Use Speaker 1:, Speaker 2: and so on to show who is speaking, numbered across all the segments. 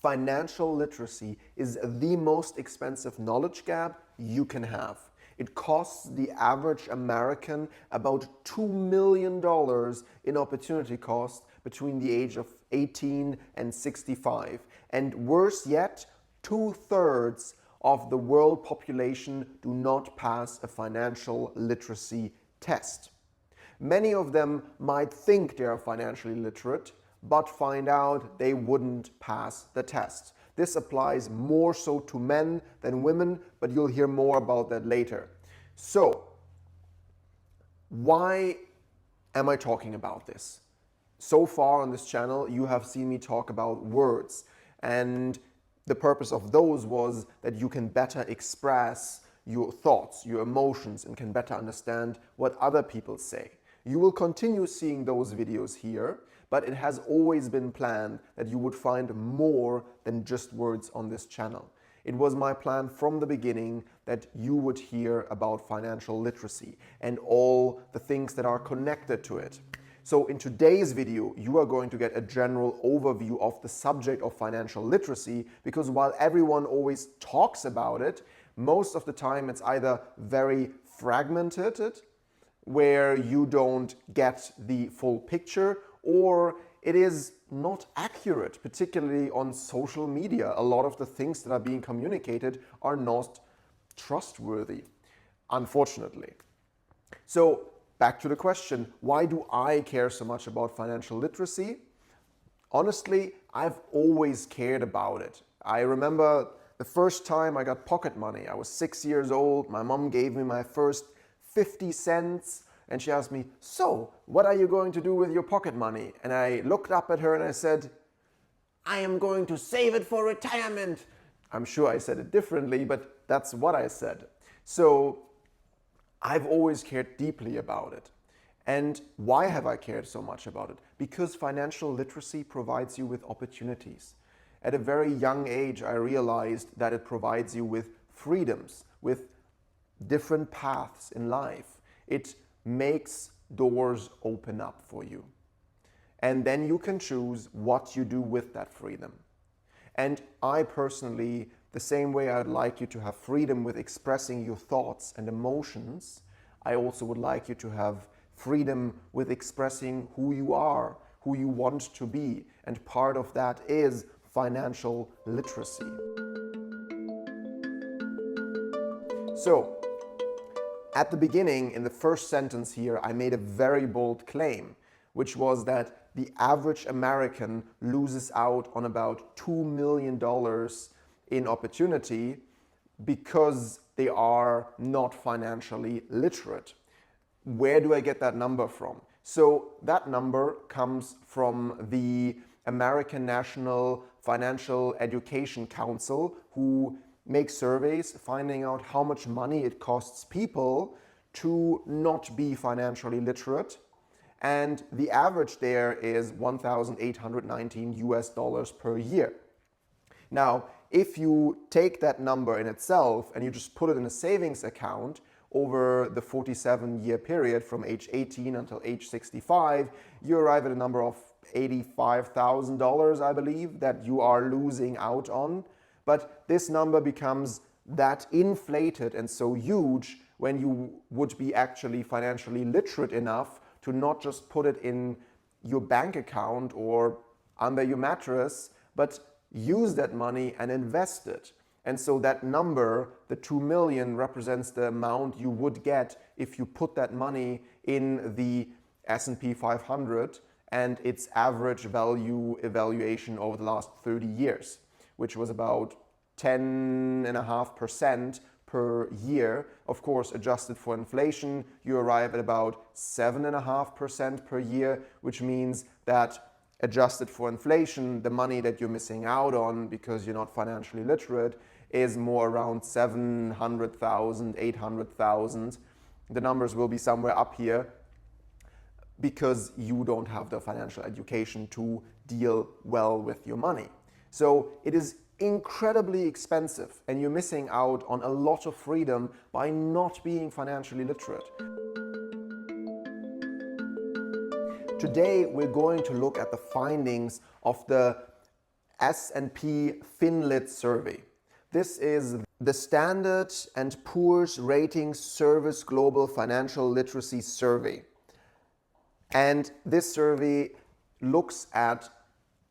Speaker 1: Financial literacy is the most expensive knowledge gap you can have. It costs the average American about $2 million in opportunity cost between the age of 18 and 65. And worse yet, 2/3 of the world population do not pass a financial literacy test. Many of them might think they are financially literate, but find out they wouldn't pass the test. This applies more so to men than women, but you'll hear more about that later. So, why am I talking about this? So far on this channel, you have seen me talk about words, and the purpose of those was that you can better express your thoughts, your emotions, and can better understand what other people say. You will continue seeing those videos here, but it has always been planned that you would find more than just words on this channel. It was my plan from the beginning that you would hear about financial literacy and all the things that are connected to it. So in today's video, you are going to get a general overview of the subject of financial literacy, because while everyone always talks about it, most of the time it's either very fragmented, where you don't get the full picture, or it is not accurate, particularly on social media. A lot of the things that are being communicated are not trustworthy, unfortunately. So back to the question, why do I care so much about financial literacy? Honestly, I've always cared about it. I remember the first time I got pocket money. I was 6 years old. My mom gave me my first 50 cents. And she asked me, "So, what are you going to do with your pocket money?" And I looked up at her and I said, "I am going to save it for retirement." I'm sure I said it differently, but that's what I said. So I've always cared deeply about it. And why have I cared so much about it? Because financial literacy provides you with opportunities. At a very young age, I realized that it provides you with freedoms, with different paths in life. It makes doors open up for you. And then you can choose what you do with that freedom. And I personally, the same way I'd like you to have freedom with expressing your thoughts and emotions, I also would like you to have freedom with expressing who you are, who you want to be. And part of that is financial literacy. So, at the beginning, in the first sentence here, I made a very bold claim, which was that the average American loses out on about $2 million in opportunity because they are not financially literate. Where do I get that number from? So that number comes from the American National Financial Education Council, who make surveys finding out how much money it costs people to not be financially literate. And the average there is $1,819 per year. Now, if you take that number in itself and you just put it in a savings account over the 47-year period from age 18 until age 65, you arrive at a number of $85,000, I believe, that you are losing out on. But this number becomes that inflated and so huge when you would be actually financially literate enough to not just put it in your bank account or under your mattress, but use that money and invest it. And so that number, the 2 million, represents the amount you would get if you put that money in the S&P 500 and its average value evaluation over the last 30 years. Which was about 10.5% per year. Of course, adjusted for inflation, you arrive at about 7.5% per year, which means that adjusted for inflation, the money that you're missing out on because you're not financially literate is more around 700,000, 800,000. The numbers will be somewhere up here because you don't have the financial education to deal well with your money. So it is incredibly expensive and you're missing out on a lot of freedom by not being financially literate. Today we're going to look at the findings of the S&P FinLit survey. This is the Standard and Poor's Ratings Service Global Financial Literacy Survey. And this survey looks at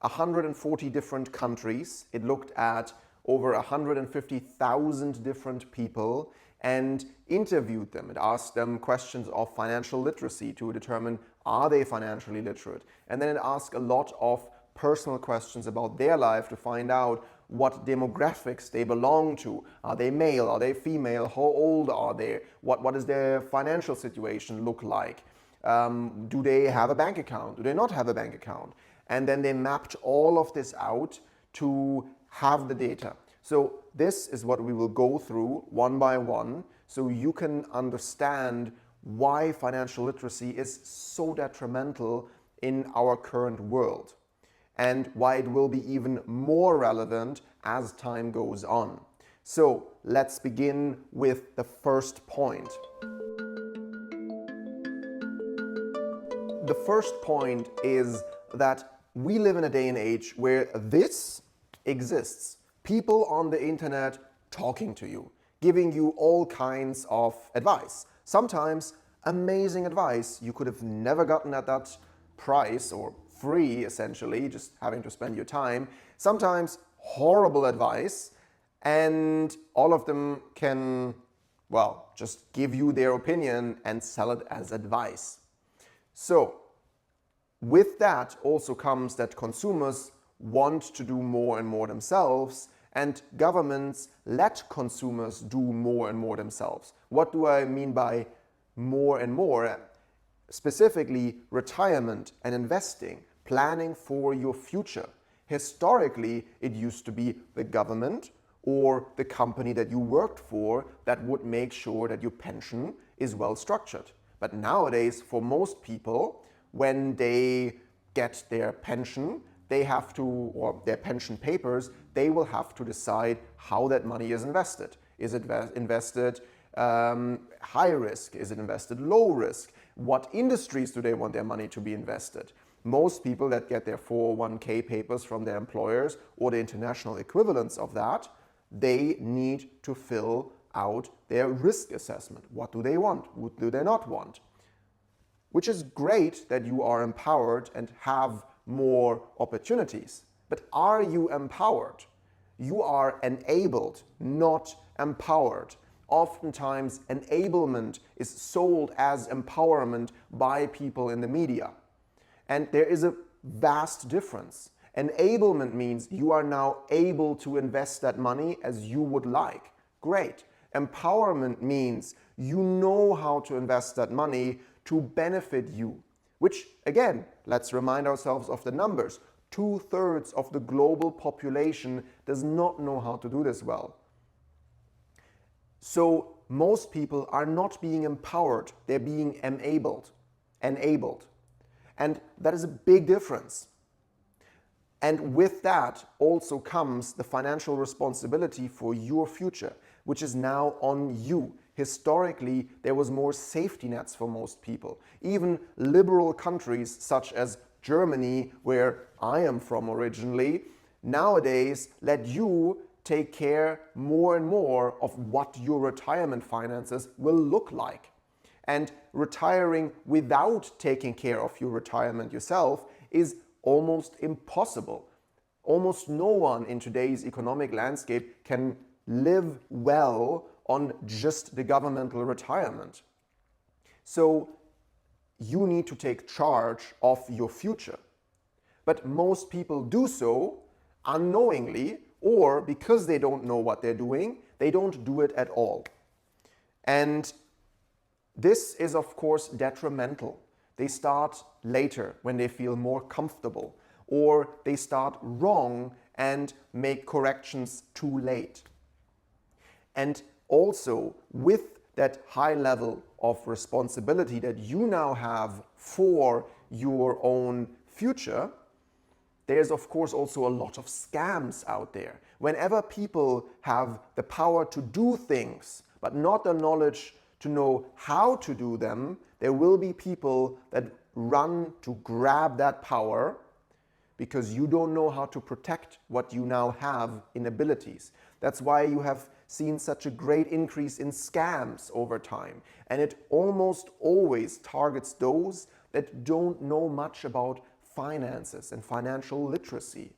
Speaker 1: 140 different countries. It looked at over 150,000 different people and interviewed them. It asked them questions of financial literacy to determine, are they financially literate? And then it asked a lot of personal questions about their life to find out what demographics they belong to. Are they male? Are they female? How old are they? What does their financial situation look like? Do they have a bank account? Do they not have a bank account? And then they mapped all of this out to have the data. So this is what we will go through one by one so you can understand why financial literacy is so detrimental in our current world and why it will be even more relevant as time goes on. So let's begin with the first point. The first point is that we live in a day and age where this exists. People on the internet talking to you, giving you all kinds of advice. Sometimes amazing advice you could have never gotten at that price or free, essentially, just having to spend your time. Sometimes horrible advice, and all of them can, well, just give you their opinion and sell it as advice. So with that also comes that consumers want to do more and more themselves, and governments let consumers do more and more themselves. What do I mean by more and more? Specifically, retirement and investing, planning for your future. Historically, it used to be the government or the company that you worked for that would make sure that your pension is well structured. But nowadays, for most people, when they get their pension, they have to, or their pension papers, they will have to decide how that money is invested. Is it invested high risk? Is it invested low risk? What industries do they want their money to be invested? Most people that get their 401k papers from their employers or the international equivalents of that, they need to fill out their risk assessment. What do they want? What do they not want? Which is great that you are empowered and have more opportunities. But are you empowered? You are enabled, not empowered. Oftentimes, enablement is sold as empowerment by people in the media. And there is a vast difference. Enablement means you are now able to invest that money as you would like. Great. Empowerment means you know how to invest that money to benefit you. Which, again, let's remind ourselves of the numbers. 2/3 of the global population does not know how to do this well. So most people are not being empowered, they're being enabled. And that is a big difference. And with that also comes the financial responsibility for your future, which is now on you. Historically, there was more safety nets for most people. Even liberal countries such as Germany, where I am from originally, nowadays let you take care more and more of what your retirement finances will look like. And retiring without taking care of your retirement yourself is almost impossible. Almost no one in today's economic landscape can live well on just the governmental retirement. So you need to take charge of your future. But most people do so unknowingly, or because they don't know what they're doing, they don't do it at all. And this is, of course, detrimental. They start later when they feel more comfortable, or they start wrong and make corrections too late. And also, with that high level of responsibility that you now have for your own future, there's of course also a lot of scams out there. Whenever people have the power to do things, but not the knowledge to know how to do them, there will be people that run to grab that power because you don't know how to protect what you now have in abilities. That's why you have seen such a great increase in scams over time. And it almost always targets those that don't know much about finances and financial literacy.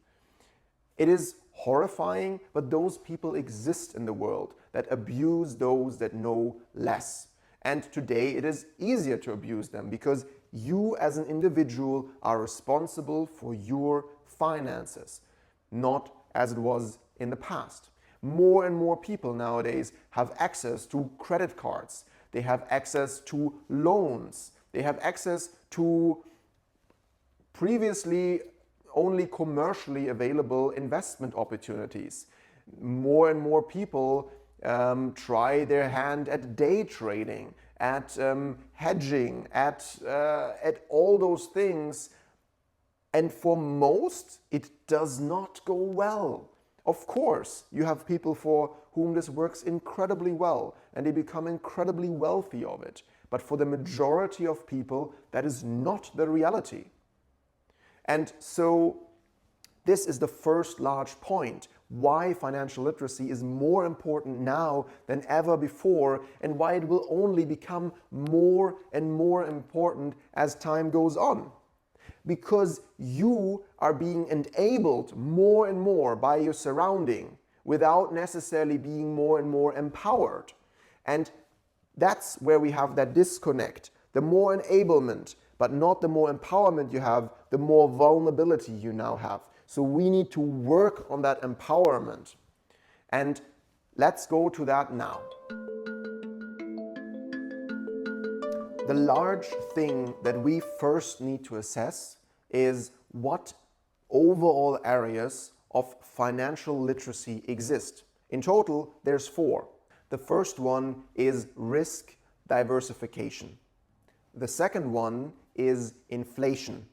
Speaker 1: It is horrifying, but those people exist in the world that abuse those that know less. And today it is easier to abuse them because you as an individual are responsible for your finances, not as it was in the past. More and more people nowadays have access to credit cards. They have access to loans. They have access to previously only commercially available investment opportunities. More and more people try their hand at day trading, at hedging, at all those things. And for most, it does not go well. Of course, you have people for whom this works incredibly well and they become incredibly wealthy of it. But for the majority of people, that is not the reality. And so this is the first large point, why financial literacy is more important now than ever before, and why it will only become more and more important as time goes on. Because you are being enabled more and more by your surrounding without necessarily being more and more empowered. And that's where we have that disconnect. The more enablement, but not the more empowerment you have, the more vulnerability you now have. So we need to work on that empowerment. And let's go to that now. The large thing that we first need to assess is what overall areas of financial literacy exist. In total, there's 4. The first one is risk diversification. The second one is inflation.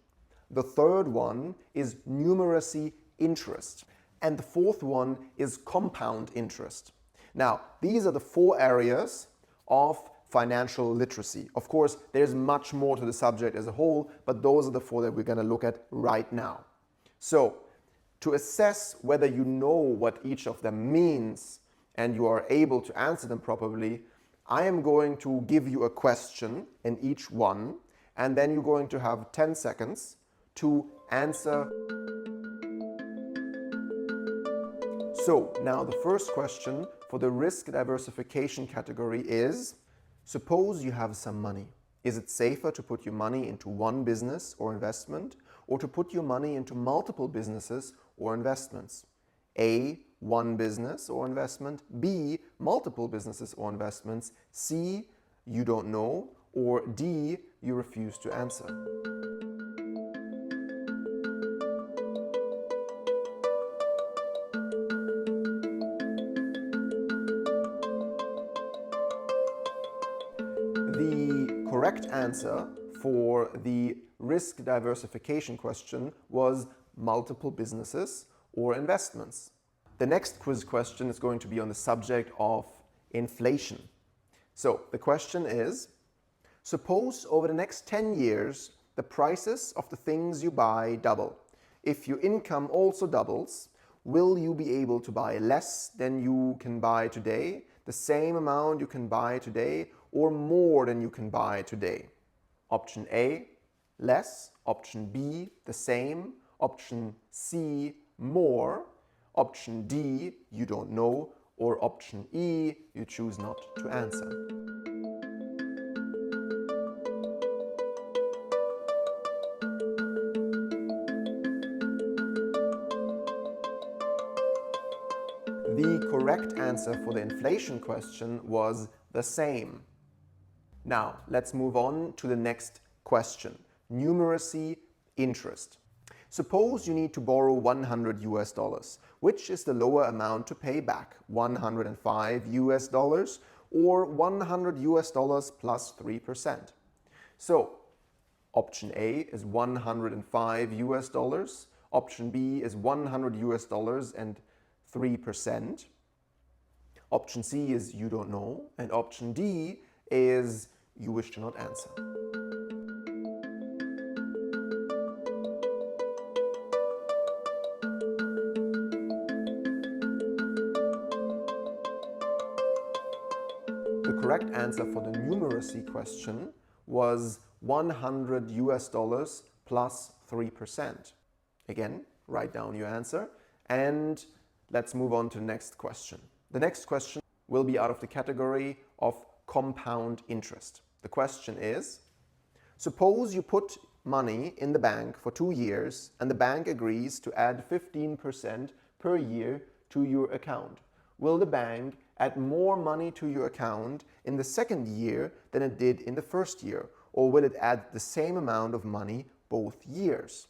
Speaker 1: The third one is numeracy interest. And the fourth one is compound interest. Now, these are the 4 areas of financial literacy. Of course, there's much more to the subject as a whole, but those are the 4 that we're going to look at right now. So, to assess whether you know what each of them means and you are able to answer them properly, I am going to give you a question in each one, and then you're going to have 10 seconds to answer. So, now the first question for the risk diversification category is, suppose you have some money. Is it safer to put your money into one business or investment, or to put your money into multiple businesses or investments? A, one business or investment. B, multiple businesses or investments. C, you don't know. Or D, you refuse to answer. The correct answer for the risk diversification question was multiple businesses or investments. The next quiz question is going to be on the subject of inflation. So the question is, suppose over the next 10 years the prices of the things you buy double. If your income also doubles, will you be able to buy less than you can buy today, the same amount you can buy today, or more than you can buy today? Option A, less. Option B, the same. Option C, more. Option D, you don't know. Or option E, you choose not to answer. The correct answer for the inflation question was the same. Now, let's move on to the next question. Numeracy interest. Suppose you need to borrow $100. Which is the lower amount to pay back? $105 or $100 plus 3%? So, option A is $105. Option B is $100 and 3%. Option C is you don't know. And option D is you wish to not answer. The correct answer for the numeracy question was 100 US dollars plus 3%. Again, write down your answer and let's move on to the next question. The next question will be out of the category of compound interest. The question is, suppose you put money in the bank for 2 years and the bank agrees to add 15% per year to your account. Will the bank add more money to your account in the second year than it did in the first year? Or will it add the same amount of money both years?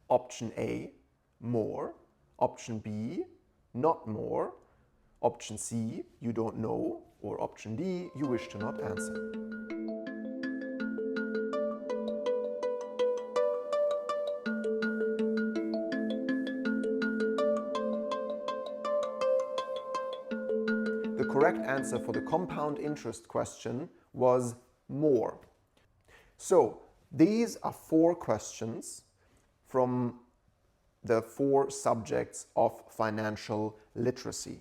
Speaker 1: Option A, more. Option B, not more. Option C, you don't know. Or option D, you wish to not answer. The correct answer for the compound interest question was more. So these are 4 questions from the 4 subjects of financial literacy.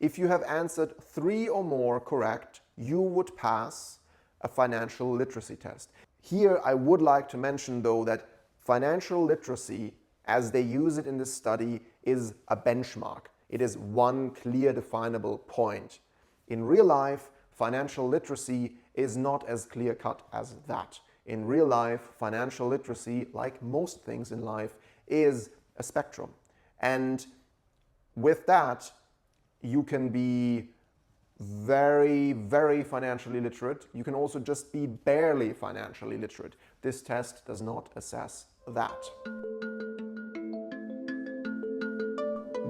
Speaker 1: If you have answered 3 or more correct, you would pass a financial literacy test. Here I would like to mention though that financial literacy, as they use it in this study, is a benchmark. It is one clear definable point. In real life, financial literacy is not as clear-cut as that. In real life, financial literacy, like most things in life, is a spectrum. And with that, you can be very, very financially literate. You can also just be barely financially literate. This test does not assess that.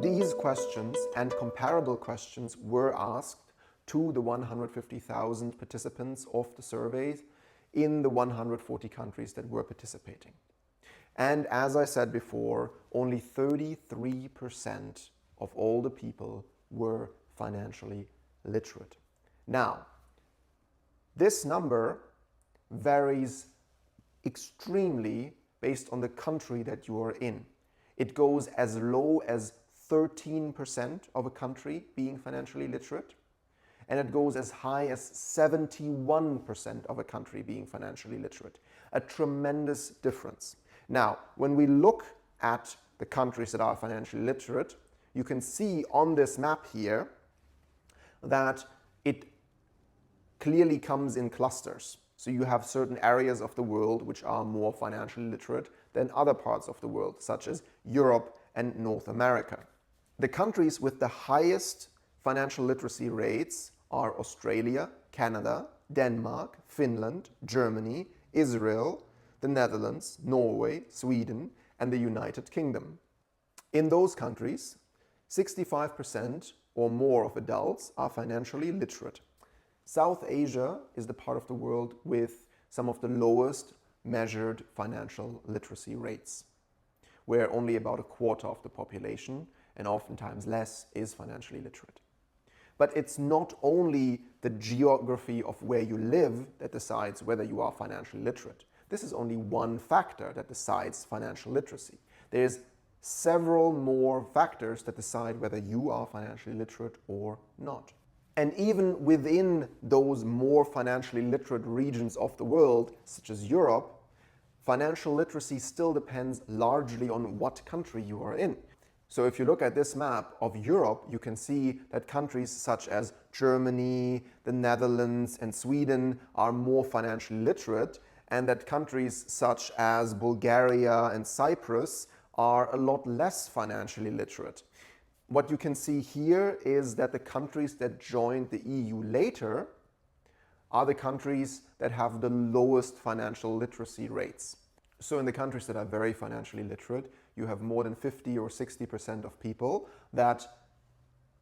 Speaker 1: These questions and comparable questions were asked to the 150,000 participants of the surveys in the 140 countries that were participating. And as I said before, only 33% of all the people were financially literate. Now, this number varies extremely based on the country that you are in. It goes as low as 13% of a country being financially literate, and it goes as high as 71% of a country being financially literate. A tremendous difference. Now, when we look at the countries that are financially literate, you can see on this map here that it clearly comes in clusters. So you have certain areas of the world which are more financially literate than other parts of the world, such as Europe and North America. The countries with the highest financial literacy rates are Australia, Canada, Denmark, Finland, Germany, Israel, the Netherlands, Norway, Sweden, and the United Kingdom. In those countries, 65% or more of adults are financially literate. South Asia is the part of the world with some of the lowest measured financial literacy rates, where only about a quarter of the population, and oftentimes less, is financially literate. But it's not only the geography of where you live that decides whether you are financially literate. This is only one factor that decides financial literacy. There's several more factors that decide whether you are financially literate or not. And even within those more financially literate regions of the world, such as Europe, financial literacy still depends largely on what country you are in. So if you look at this map of Europe, you can see that countries such as Germany, the Netherlands, and Sweden are more financially literate, and that countries such as Bulgaria and Cyprus are a lot less financially literate. What you can see here is that the countries that joined the EU later are the countries that have the lowest financial literacy rates. So in the countries that are very financially literate, you have more than 50 or 60% of people that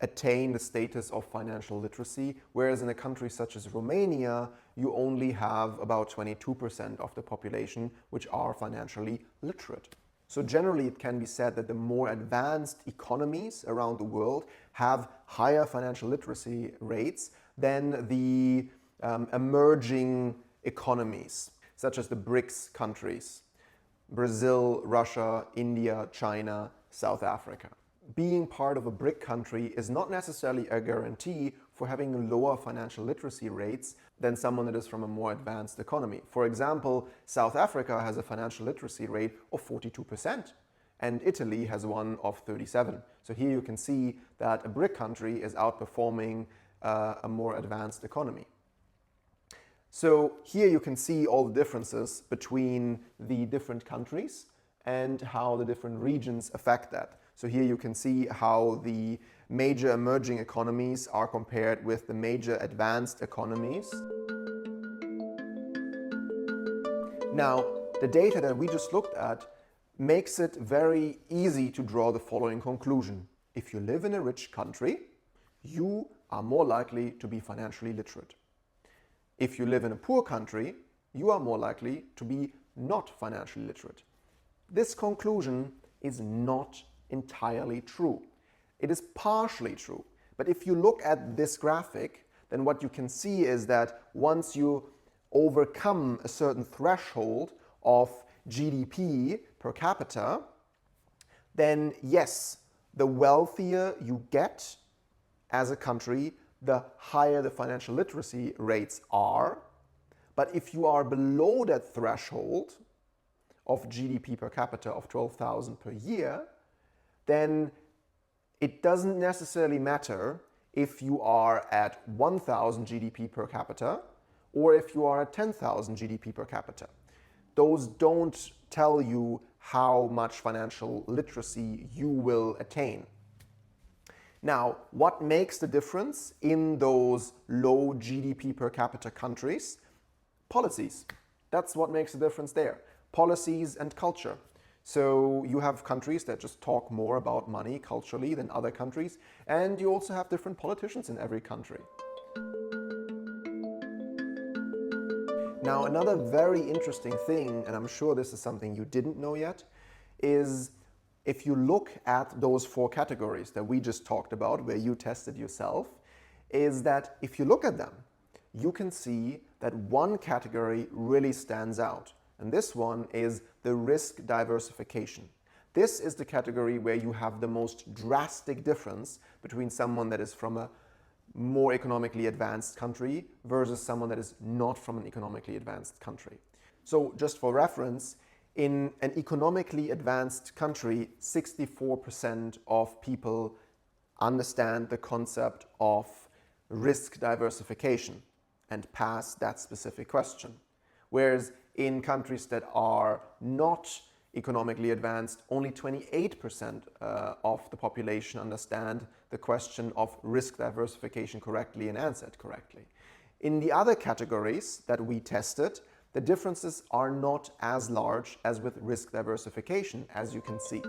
Speaker 1: attain the status of financial literacy, whereas in a country such as Romania, you only have about 22% of the population which are financially literate. So generally it can be said that the more advanced economies around the world have higher financial literacy rates than the emerging economies, such as the BRICS countries: Brazil, Russia, India, China, South Africa. being part of a BRIC country is not necessarily a guarantee for having lower financial literacy rates than someone that is from a more advanced economy. For example, South Africa has a financial literacy rate of 42%, and Italy has one of 37%. So here you can see that a BRIC country is outperforming a more advanced economy. So here you can see all the differences between the different countries and how the different regions affect that. So here you can see how the major emerging economies are compared with the major advanced economies. Now, the data that we just looked at makes it very easy to draw the following conclusion. If you live in a rich country, you are more likely to be financially literate. If you live in a poor country, you are more likely to be not financially literate. This conclusion is not entirely true. It is partially true. But if you look at this graphic, then what you can see is that once you overcome a certain threshold of GDP per capita, then yes, the wealthier you get as a country, the higher the financial literacy rates are. But if you are below that threshold of GDP per capita of 12,000 per year, then it doesn't necessarily matter if you are at 1,000 GDP per capita or if you are at 10,000 GDP per capita. Those don't tell you how much financial literacy you will attain. Now, what makes the difference in those low GDP per capita countries? Policies. That's what makes the difference there. Policies and culture. So you have countries that just talk more about money culturally than other countries, and you also have different politicians in every country. Now, another very interesting thing, and I'm sure this is something you didn't know yet, is if you look at those four categories that we just talked about, where you tested yourself, is that if you look at them, you can see that one category really stands out. And this one is the risk diversification. This is the category where you have the most drastic difference between someone that is from a more economically advanced country versus someone that is not from an economically advanced country. So just for reference, in an economically advanced country, 64% of people understand the concept of risk diversification and pass that specific question. Whereas in countries that are not economically advanced, only 28% of the population understand the question of risk diversification correctly and answer it correctly. In the other categories that we tested, the differences are not as large as with risk diversification, as you can see.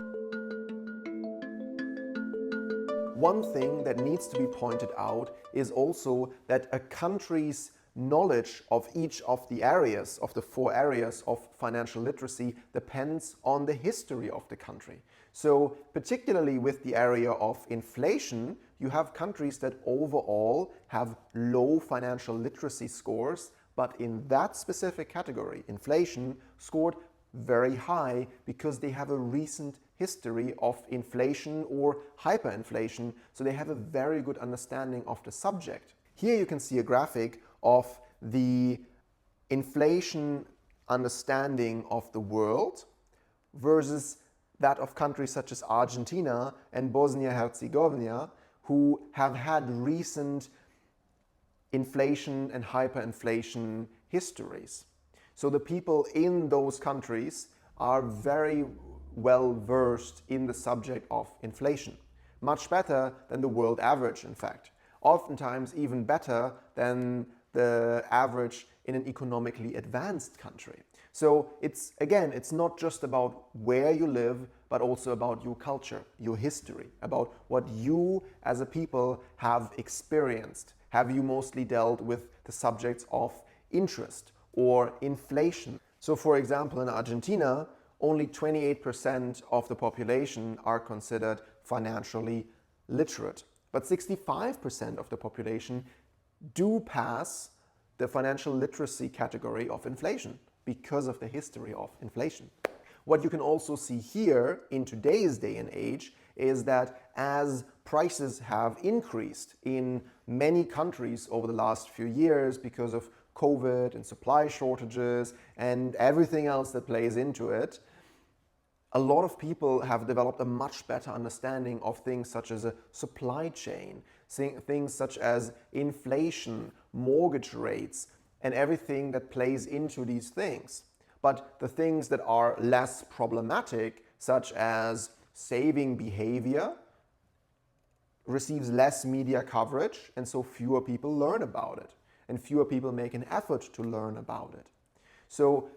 Speaker 1: One thing that needs to be pointed out is also that a country's knowledge of each of the areas, of the four areas of financial literacy, depends on the history of the country. So particularly with the area of inflation, you have countries that overall have low financial literacy scores, but in that specific category, inflation scored very high because they have a recent history of inflation or hyperinflation, so they have a very good understanding of the subject. Here you can see a graphic of the inflation understanding of the world versus that of countries such as Argentina and Bosnia-Herzegovina, who have had recent inflation and hyperinflation histories. So the people in those countries are very well versed in the subject of inflation. Much better than the world average, in fact. Oftentimes even better than the average in an economically advanced country. So it's not just about where you live, but also about your culture, your history, about what you as a people have experienced. Have you mostly dealt with the subjects of interest or inflation? So for example, in Argentina, only 28% of the population are considered financially literate. But 65% of the population do pass the financial literacy category of inflation because of the history of inflation. What you can also see here in today's day and age is that as prices have increased in many countries over the last few years because of COVID and supply shortages and everything else that plays into it, a lot of people have developed a much better understanding of things such as a supply chain, things such as inflation, mortgage rates, and everything that plays into these things. But the things that are less problematic, such as saving behavior, receives less media coverage, and so fewer people learn about it, and fewer people make an effort to learn about it. So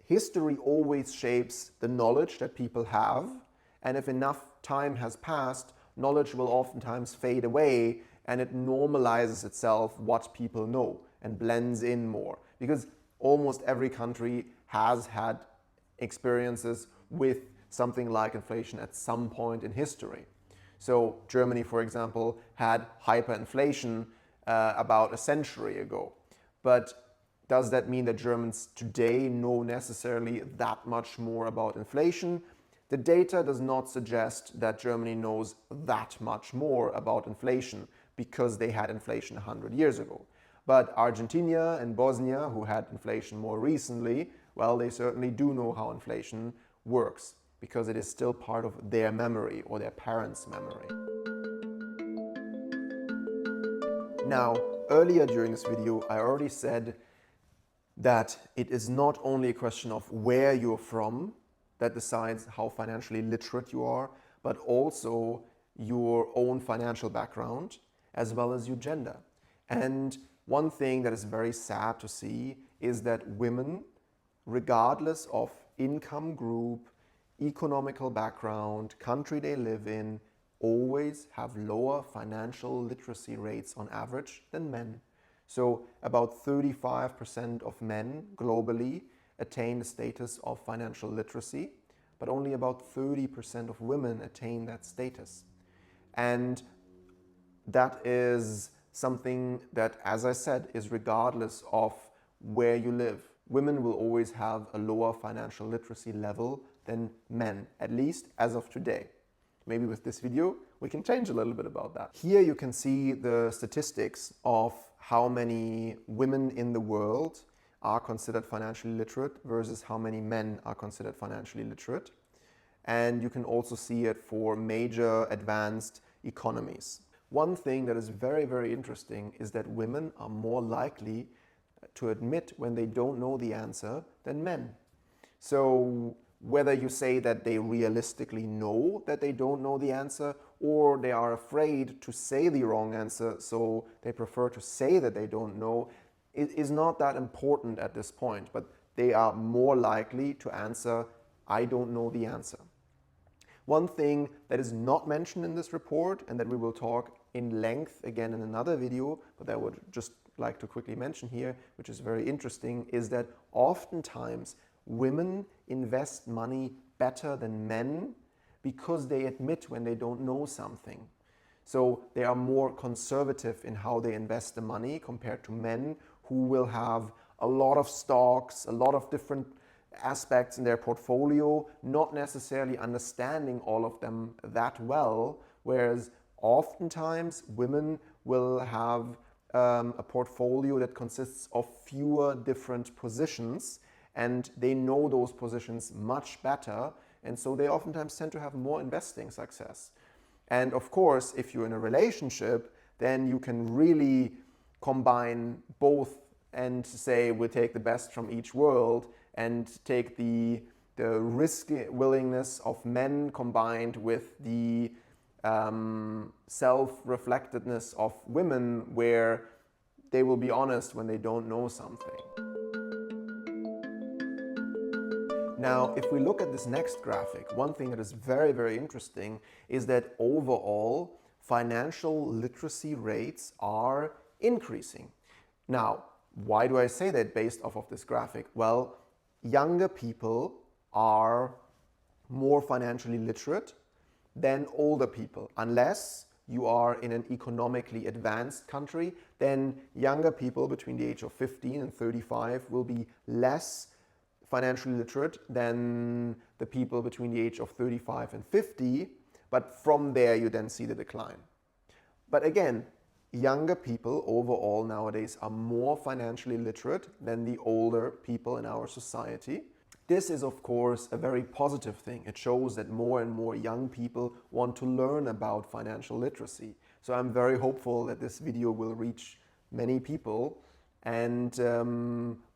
Speaker 1: history always shapes the knowledge that people have, and if enough time has passed, knowledge will oftentimes fade away and it normalizes itself what people know and blends in more. Because almost every country has had experiences with something like inflation at some point in history. So Germany, for example, had hyperinflation about a century ago. But does that mean that Germans today know necessarily that much more about inflation? The data does not suggest that Germany knows that much more about inflation because they had inflation 100 years ago. But Argentina and Bosnia, who had inflation more recently, well, they certainly do know how inflation works because it is still part of their memory or their parents' memory. Now, earlier during this video, I already said that it is not only a question of where you're from that decides how financially literate you are, but also your own financial background as well as your gender. And one thing that is very sad to see is that women, regardless of income group, economical background, country they live in, always have lower financial literacy rates on average than men. So about 35% of men globally attain the status of financial literacy, but only about 30% of women attain that status. And that is something that, as I said, is regardless of where you live. Women will always have a lower financial literacy level than men, at least as of today. Maybe with this video, we can change a little bit about that. Here you can see the statistics of how many women in the world are considered financially literate versus how many men are considered financially literate. And you can also see it for major advanced economies. One thing that is very, very interesting is that women are more likely to admit when they don't know the answer than men. So whether you say that they realistically know that they don't know the answer, or they are afraid to say the wrong answer, so they prefer to say that they don't know, it is not that important at this point, but they are more likely to answer, I don't know the answer. One thing that is not mentioned in this report, and that we will talk in length again in another video, but I would just like to quickly mention here, which is very interesting, is that oftentimes women invest money better than men because they admit when they don't know something. So they are more conservative in how they invest the money compared to men who will have a lot of stocks, a lot of different aspects in their portfolio, not necessarily understanding all of them that well, whereas oftentimes women will have a portfolio that consists of fewer different positions, and they know those positions much better, and so they oftentimes tend to have more investing success. And of course, if you're in a relationship, then you can really combine both and say we'll take the best from each world and take the risk willingness of men combined with the self-reflectedness of women, where they will be honest when they don't know something. Now, if we look at this next graphic, one thing that is very, very interesting is that overall financial literacy rates are increasing. Now, why do I say that based off of this graphic? Well, younger people are more financially literate than older people. Unless you are in an economically advanced country, then younger people between the age of 15 and 35 will be less financially literate than the people between the age of 35 and 50. But from there, you then see the decline. But again, younger people overall nowadays are more financially literate than the older people in our society. This is, of course, a very positive thing. It shows that more and more young people want to learn about financial literacy. So I'm very hopeful that this video will reach many people and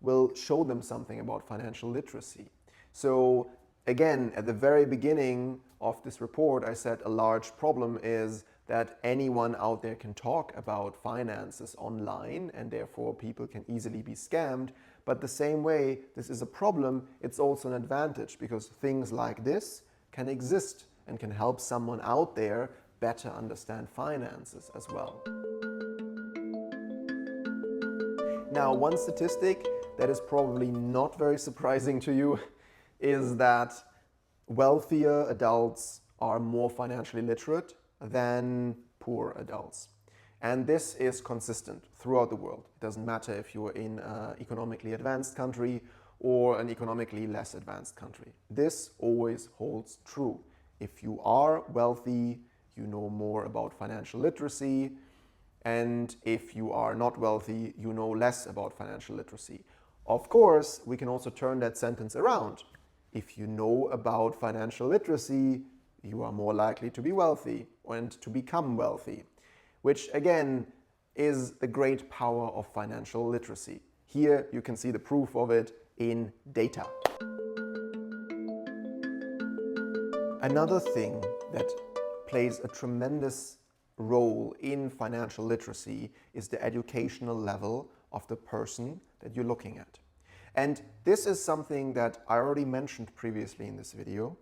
Speaker 1: will show them something about financial literacy. So again, at the very beginning of this report, I said a large problem is that anyone out there can talk about finances online, and therefore people can easily be scammed. But the same way this is a problem, it's also an advantage, because things like this can exist and can help someone out there better understand finances as well. Now, one statistic that is probably not very surprising to you is that wealthier adults are more financially literate than poor adults. And this is consistent throughout the world. It doesn't matter if you're in an economically advanced country or an economically less advanced country. This always holds true. If you are wealthy, you know more about financial literacy. And if you are not wealthy, you know less about financial literacy. Of course, we can also turn that sentence around. If you know about financial literacy, you are more likely to be wealthy and to become wealthy, which again is the great power of financial literacy. Here you can see the proof of it in data. Another thing that plays a tremendous role in financial literacy is the educational level of the person that you're looking at. And this is something that I already mentioned previously in this video.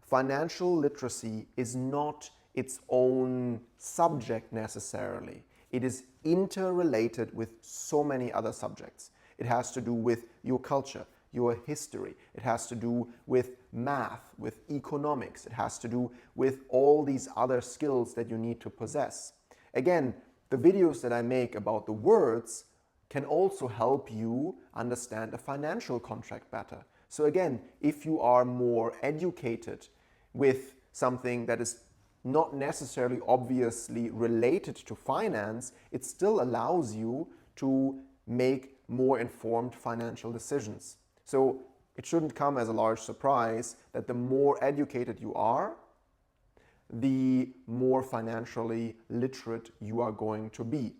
Speaker 1: Financial literacy is not its own subject necessarily. It is interrelated with so many other subjects. It has to do with your culture, your history. It has to do with math, with economics. It has to do with all these other skills that you need to possess. Again, the videos that I make about the words can also help you understand a financial contract better. So again, if you are more educated with something that is not necessarily obviously related to finance, it still allows you to make more informed financial decisions. So it shouldn't come as a large surprise that the more educated you are, the more financially literate you are going to be.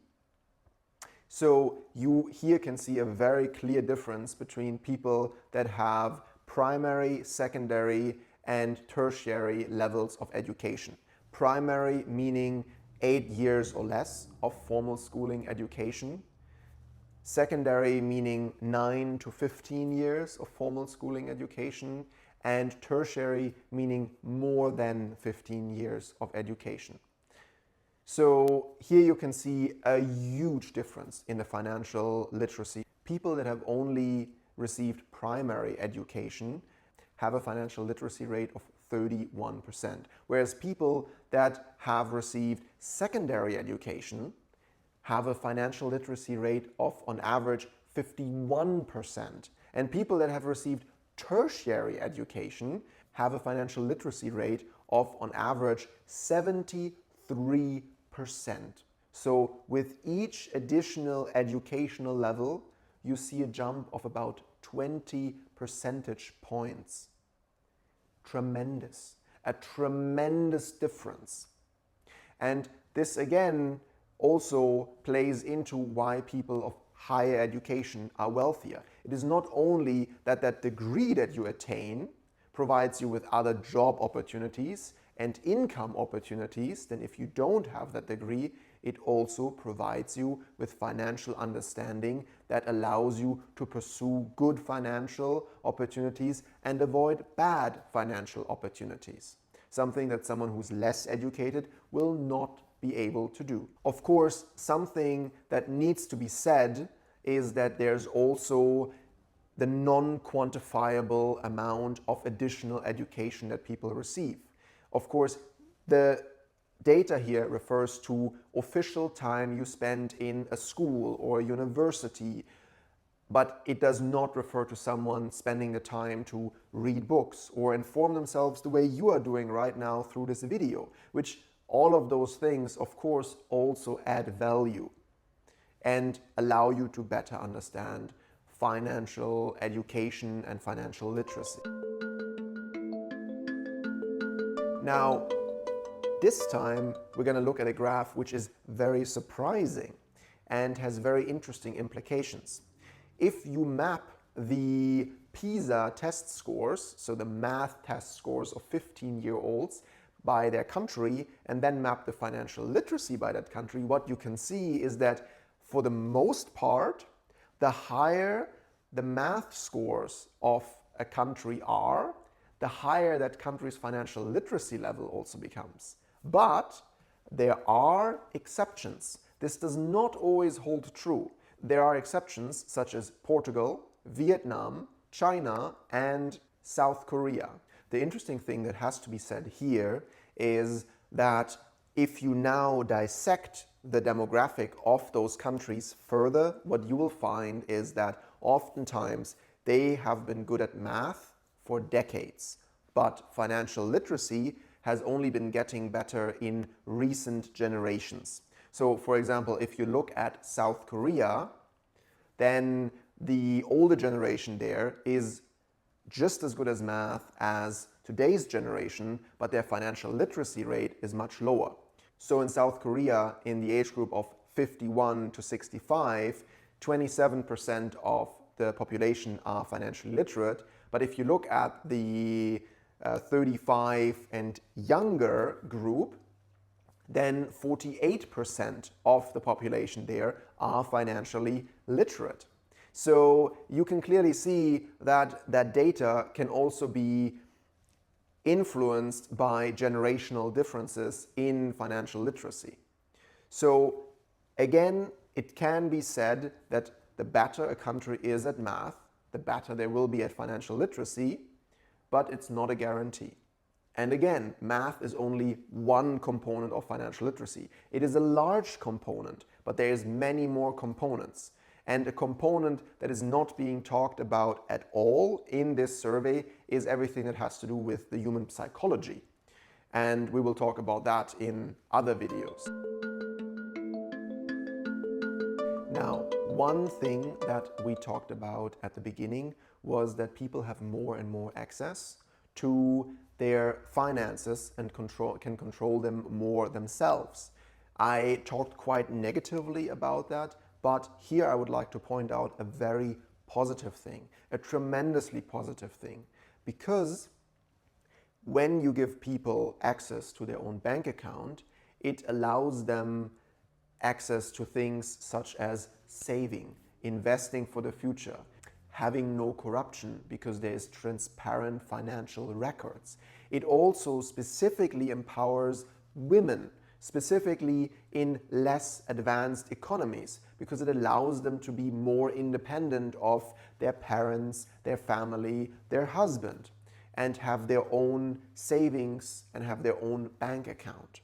Speaker 1: So you here can see a very clear difference between people that have primary, secondary, and tertiary levels of education. Primary meaning 8 years or less of formal schooling education. Secondary meaning 9 to 15 years of formal schooling education. And tertiary meaning more than 15 years of education. So here you can see a huge difference in the financial literacy. People that have only received primary education have a financial literacy rate of 31%, whereas people that have received secondary education have a financial literacy rate of, on average, 51%. And people that have received tertiary education have a financial literacy rate of, on average, 73%. So with each additional educational level, you see a jump of about 20 percentage points. Tremendous. A tremendous difference. And this again also plays into why people of higher education are wealthier. It is not only that that degree that you attain provides you with other job opportunities and income opportunities than if you don't have that degree, it also provides you with financial understanding that allows you to pursue good financial opportunities and avoid bad financial opportunities. Something that someone who's less educated will not be able to do. Of course, something that needs to be said is that there's also the non-quantifiable amount of additional education that people receive. Of course, the data here refers to official time you spend in a school or a university. but it does not refer to someone spending the time to read books or inform themselves the way you are doing right now through this video, which all of those things, of course, also add value and allow you to better understand financial education and financial literacy. Now, this time we're going to look at a graph which is very surprising and has very interesting implications. If you map the PISA test scores, so the math test scores of 15-year-olds by their country, and then map the financial literacy by that country, what you can see is that for the most part, the higher the math scores of a country are, the higher that country's financial literacy level also becomes. But there are exceptions. This does not always hold true. There are exceptions such as Portugal, Vietnam, China, and South Korea. The interesting thing that has to be said here is that if you now dissect the demographic of those countries further, what you will find is that oftentimes they have been good at math for decades, but financial literacy has only been getting better in recent generations. So, for example, if you look at South Korea, then the older generation there is just as good as math as today's generation, but their financial literacy rate is much lower. So in South Korea, in the age group of 51 to 65, 27% of the population are financially literate. But if you look at the 35 and younger group, then 48% of the population there are financially literate. So you can clearly see that that data can also be influenced by generational differences in financial literacy. So again, it can be said that the better a country is at math, the better they will be at financial literacy, but it's not a guarantee. And again, math is only one component of financial literacy. It is a large component, but there is many more components. And a component that is not being talked about at all in this survey is everything that has to do with the human psychology. And we will talk about that in other videos. Now, one thing that we talked about at the beginning was that people have more and more access to their finances and can control them more themselves. I talked quite negatively about that, but here I would like to point out a very positive thing, a tremendously positive thing, because when you give people access to their own bank account, it allows them access to things such as saving, investing for the future, having no corruption because there is transparent financial records. It also specifically empowers women, specifically in less advanced economies, because it allows them to be more independent of their parents, their family, their husband, and have their own savings and have their own bank account.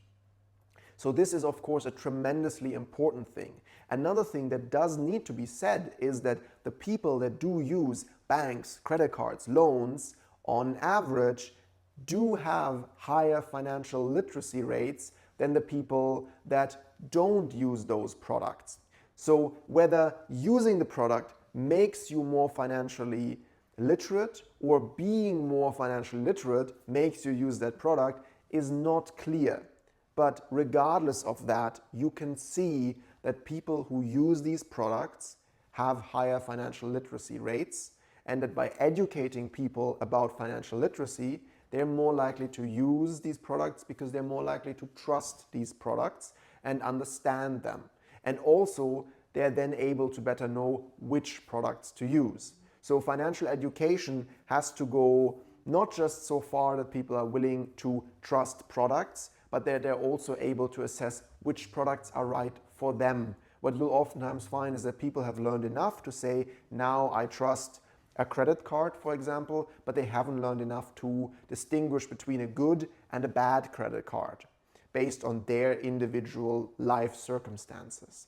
Speaker 1: So this is, of course, a tremendously important thing. Another thing that does need to be said is that the people that do use banks, credit cards, loans, on average, do have higher financial literacy rates than the people that don't use those products. So whether using the product makes you more financially literate or being more financially literate makes you use that product is not clear. But regardless of that, you can see that people who use these products have higher financial literacy rates, and that by educating people about financial literacy, they're more likely to use these products because they're more likely to trust these products and understand them. And also, they're then able to better know which products to use. So financial education has to go not just so far that people are willing to trust products, but they're also able to assess which products are right for them. What you'll oftentimes find is that people have learned enough to say, now I trust a credit card, for example, but they haven't learned enough to distinguish between a good and a bad credit card based on their individual life circumstances.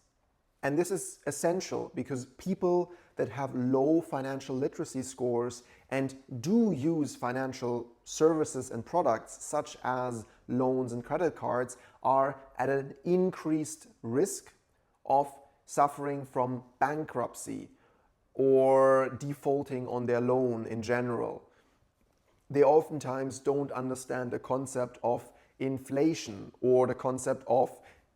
Speaker 1: And this is essential because people that have low financial literacy scores and do use financial services and products such as loans and credit cards are at an increased risk of suffering from bankruptcy or defaulting on their loan in general. They oftentimes don't understand the concept of inflation or the concept of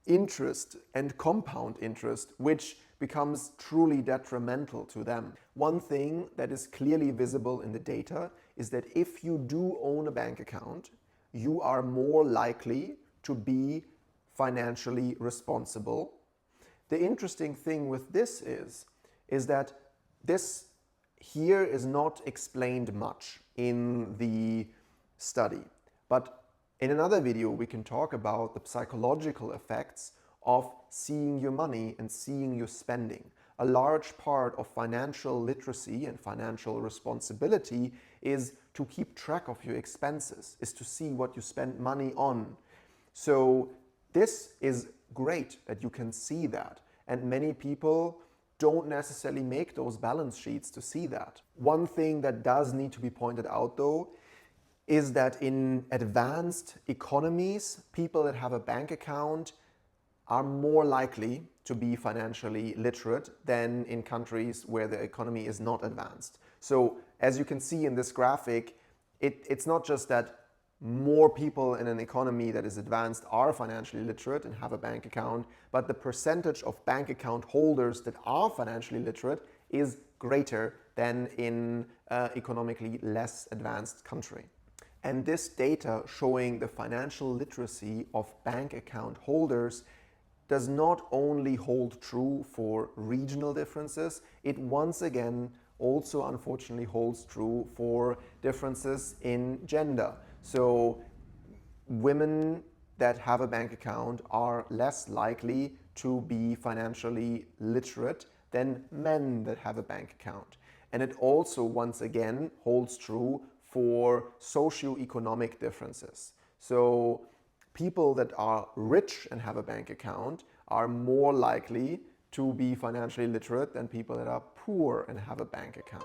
Speaker 1: interest and compound interest, which becomes truly detrimental to them. One thing that is clearly visible in the data is that if you do own a bank account, you are more likely to be financially responsible. The interesting thing with this is that this here is not explained much in the study, but in another video we can talk about the psychological effects of seeing your money and seeing your spending. A large part of financial literacy and financial responsibility is to keep track of your expenses, is to see what you spend money on. So this is great that you can see that, and many people don't necessarily make those balance sheets to see that. One thing that does need to be pointed out though is that in advanced economies, people that have a bank account are more likely to be financially literate than in countries where the economy is not advanced. So as you can see in this graphic, it's not just that more people in an economy that is advanced are financially literate and have a bank account, but the percentage of bank account holders that are financially literate is greater than in economically less advanced country. And this data showing the financial literacy of bank account holders does not only hold true for regional differences, it once again also unfortunately holds true for differences in gender. So women that have a bank account are less likely to be financially literate than men that have a bank account. And it also once again holds true for socioeconomic differences. So people that are rich and have a bank account are more likely to be financially literate than people that are poor and have a bank account.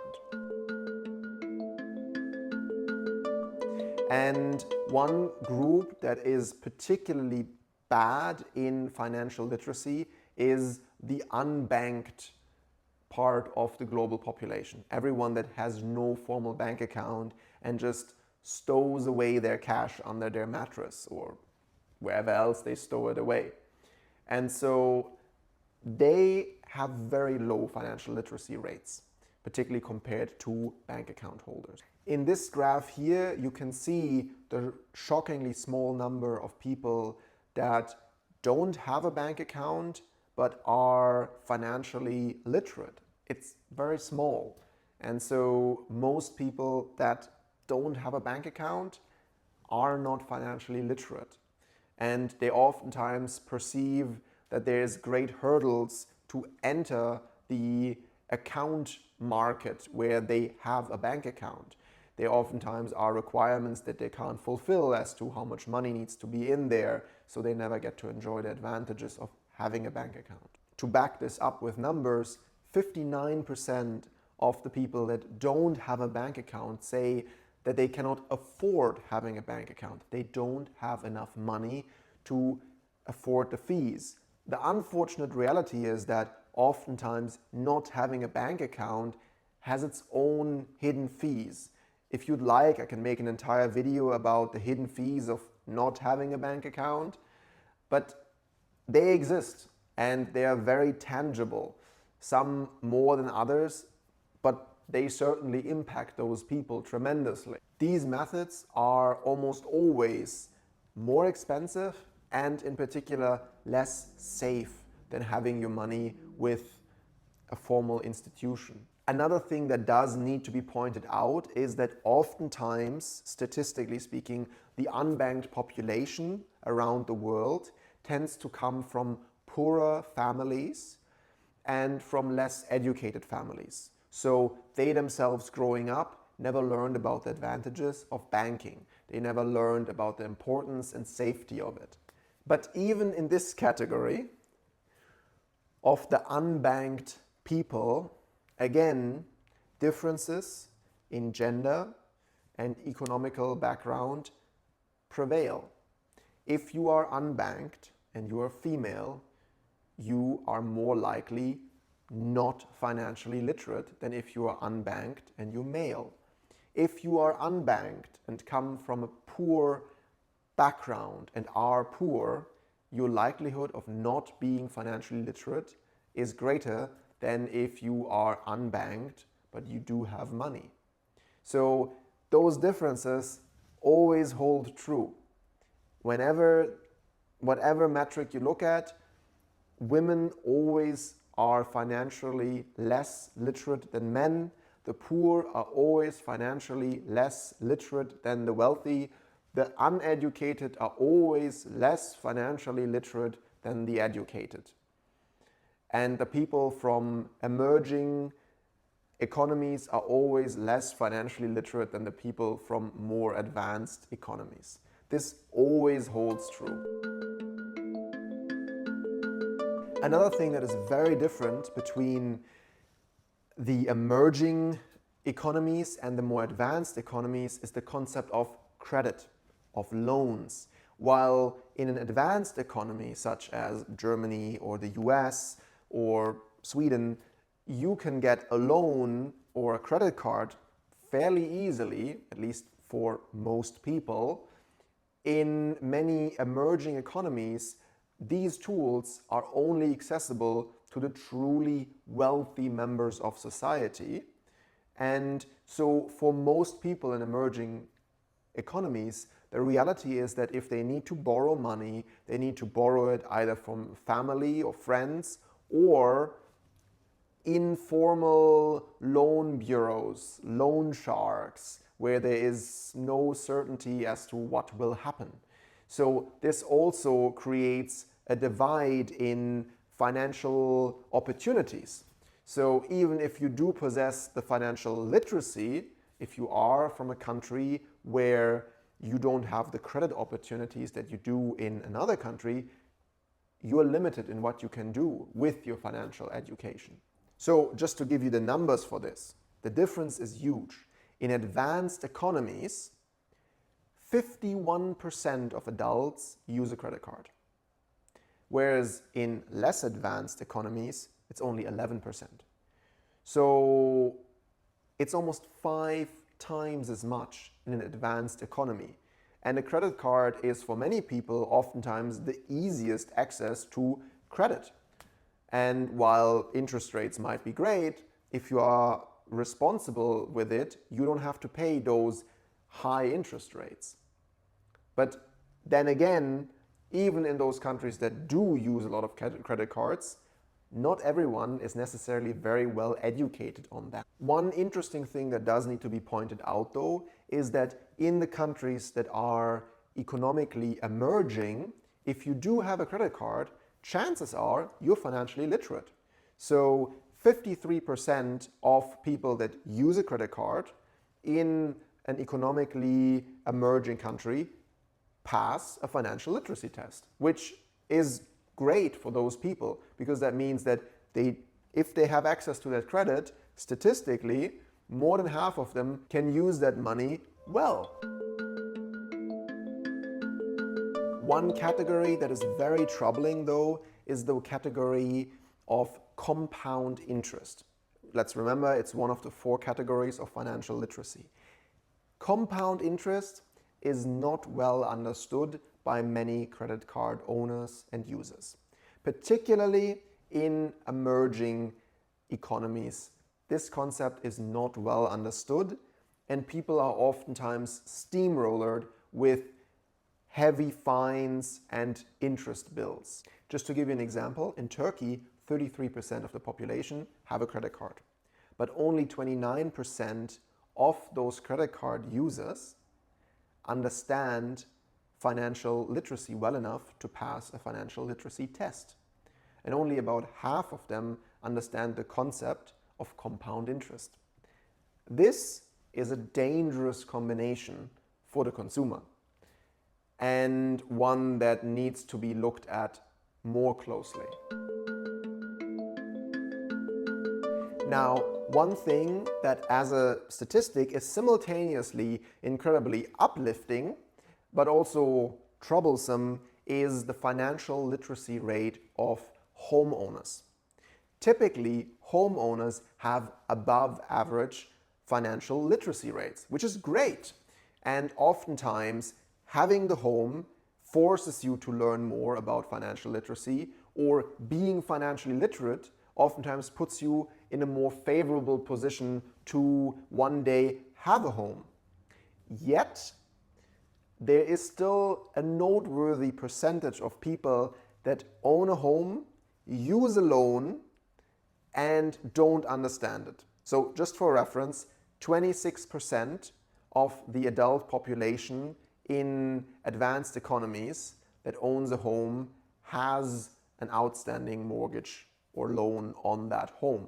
Speaker 1: And one group that is particularly bad in financial literacy is the unbanked part of the global population. Everyone that has no formal bank account and just stows away their cash under their mattress or wherever else they stow it away. And so they have very low financial literacy rates, particularly compared to bank account holders. In this graph here, you can see the shockingly small number of people that don't have a bank account but are financially literate. It's very small. And so most people that don't have a bank account are not financially literate. And they oftentimes perceive that there's great hurdles to enter the account market where they have a bank account. There oftentimes are requirements that they can't fulfill as to how much money needs to be in there, so they never get to enjoy the advantages of having a bank account. To back this up with numbers, 59% of the people that don't have a bank account say that they cannot afford having a bank account. They don't have enough money to afford the fees. The unfortunate reality is that oftentimes not having a bank account has its own hidden fees. If you'd like, I can make an entire video about the hidden fees of not having a bank account, but they exist and they are very tangible, some more than others, but they certainly impact those people tremendously. These methods are almost always more expensive and in particular less safe than having your money with a formal institution. Another thing that does need to be pointed out is that oftentimes, statistically speaking, the unbanked population around the world tends to come from poorer families and from less educated families. So they themselves growing up never learned about the advantages of banking. They never learned about the importance and safety of it. But even in this category, of the unbanked people, again, differences in gender and economical background prevail. If you are unbanked and you are female, you are more likely not financially literate than if you are unbanked and you're male. If you are unbanked and come from a poor background and are poor, your likelihood of not being financially literate is greater than if you are unbanked but you do have money. So those differences always hold true. Whatever metric you look at, women always are financially less literate than men. The poor are always financially less literate than the wealthy. The uneducated are always less financially literate than the educated. And the people from emerging economies are always less financially literate than the people from more advanced economies. This always holds true. Another thing that is very different between the emerging economies and the more advanced economies is the concept of credit, of loans. While in an advanced economy such as Germany or the US or Sweden, you can get a loan or a credit card fairly easily, at least for most people. In many emerging economies, these tools are only accessible to the truly wealthy members of society. And so for most people in emerging economies, the reality is that if they need to borrow money, they need to borrow it either from family or friends or informal loan bureaus, loan sharks, where there is no certainty as to what will happen. So this also creates a divide in financial opportunities. So even if you do possess the financial literacy, if you are from a country where you don't have the credit opportunities that you do in another country, you're limited in what you can do with your financial education. So just to give you the numbers for this, the difference is huge. In advanced economies, 51% of adults use a credit card. Whereas in less advanced economies, it's only 11%. So it's almost 5 times as much in an advanced economy. And a credit card is for many people oftentimes the easiest access to credit. And while interest rates might be great, if you are responsible with it, you don't have to pay those high interest rates. But then again, even in those countries that do use a lot of credit cards, not everyone is necessarily very well educated on that. One interesting thing that does need to be pointed out though is that in the countries that are economically emerging, if you do have a credit card, chances are you're financially literate. So 53% of people that use a credit card in an economically emerging country pass a financial literacy test, which is great for those people because that means that if they have access to that credit, statistically, more than half of them can use that money well. One category that is very troubling though is the category of compound interest. Let's remember it's one of the 4 categories of financial literacy. Compound interest is not well understood by many credit card owners and users, particularly in emerging economies. This concept is not well understood and people are oftentimes steamrollered with heavy fines and interest bills. Just to give you an example, in Turkey, 33% of the population have a credit card, but only 29% of those credit card users understand financial literacy well enough to pass a financial literacy test. And only about half of them understand the concept of compound interest. This is a dangerous combination for the consumer and one that needs to be looked at more closely. Now, one thing that as a statistic is simultaneously incredibly uplifting, but also troublesome, is the financial literacy rate of homeowners. Typically, homeowners have above average financial literacy rates, which is great. And oftentimes, having the home forces you to learn more about financial literacy, or being financially literate oftentimes puts you in a more favorable position to one day have a home. Yet, there is still a noteworthy percentage of people that own a home, use a loan, and don't understand it. So just for reference, 26% of the adult population in advanced economies that owns a home has an outstanding mortgage or loan on that home.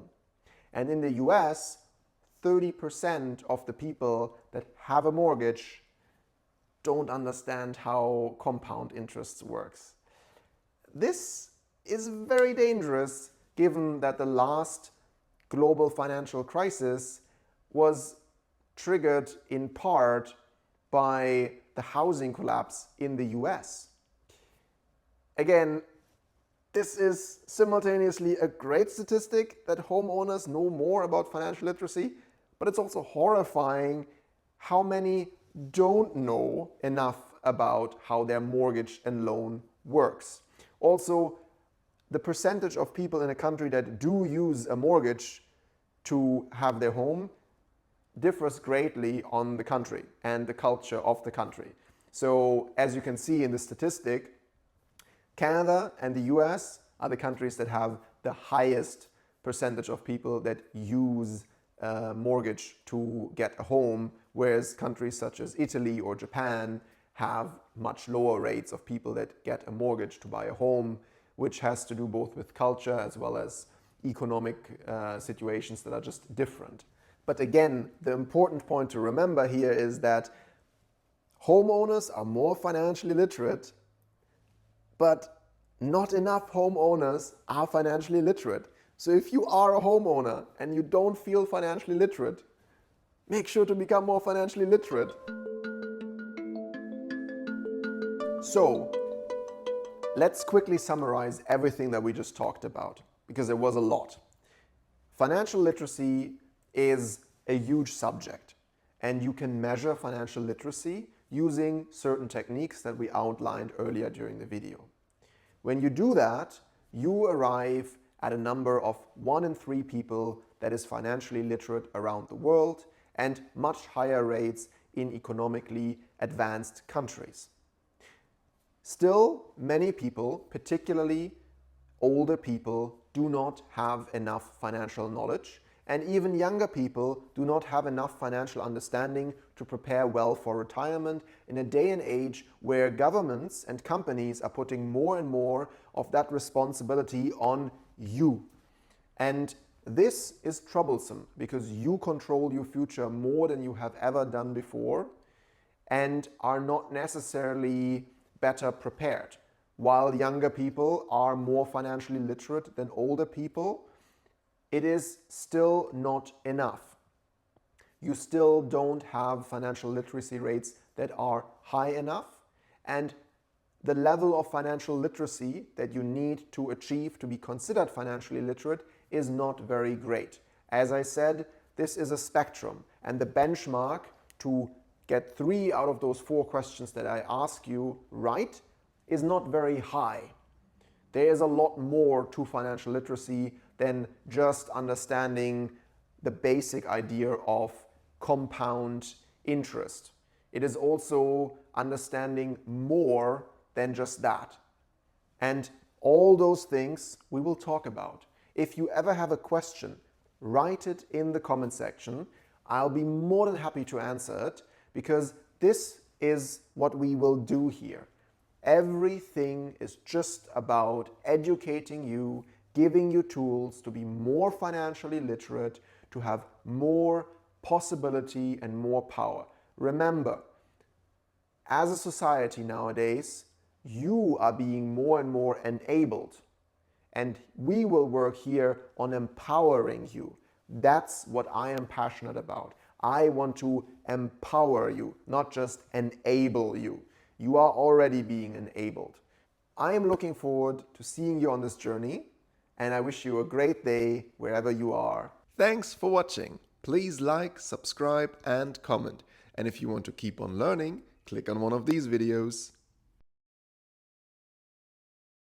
Speaker 1: And in the US, 30% of the people that have a mortgage don't understand how compound interest works. This is very dangerous given that the last global financial crisis was triggered in part by the housing collapse in the US. Again, this is simultaneously a great statistic that homeowners know more about financial literacy, but it's also horrifying how many don't know enough about how their mortgage and loan works. Also, the percentage of people in a country that do use a mortgage to have their home differs greatly on the country and the culture of the country. So as you can see in the statistic, Canada and the US are the countries that have the highest percentage of people that use a mortgage to get a home, whereas countries such as Italy or Japan have much lower rates of people that get a mortgage to buy a home, which has to do both with culture as well as economic situations that are just different. But again, the important point to remember here is that homeowners are more financially literate, but not enough homeowners are financially literate. So if you are a homeowner and you don't feel financially literate, make sure to become more financially literate. So let's quickly summarize everything that we just talked about, because it was a lot. Financial literacy is a huge subject, and you can measure financial literacy using certain techniques that we outlined earlier during the video. When you do that, you arrive at a number of 1 in 3 people that is financially literate around the world, and much higher rates in economically advanced countries. Still, many people, particularly older people, do not have enough financial knowledge, and even younger people do not have enough financial understanding to prepare well for retirement in a day and age where governments and companies are putting more and more of that responsibility on you. And this is troublesome because you control your future more than you have ever done before and are not necessarily better prepared. While younger people are more financially literate than older people, it is still not enough. You still don't have financial literacy rates that are high enough, and the level of financial literacy that you need to achieve to be considered financially literate is not very great. As I said, this is a spectrum, and the benchmark to get 3 out of those 4 questions that I ask you right is not very high. There is a lot more to financial literacy than just understanding the basic idea of compound interest. It is also understanding more than just that. And all those things we will talk about. If you ever have a question, write it in the comment section. I'll be more than happy to answer it, because this is what we will do here. Everything is just about educating you, giving you tools to be more financially literate, to have more possibility and more power. Remember, as a society nowadays, you are being more and more enabled, and we will work here on empowering you. That's what I am passionate about. I want to empower you, not just enable you. You are already being enabled. I am looking forward to seeing you on this journey, and I wish you a great day wherever you are. Thanks for watching. Please like, subscribe, and comment. And if you want to keep on learning, click on one of these videos.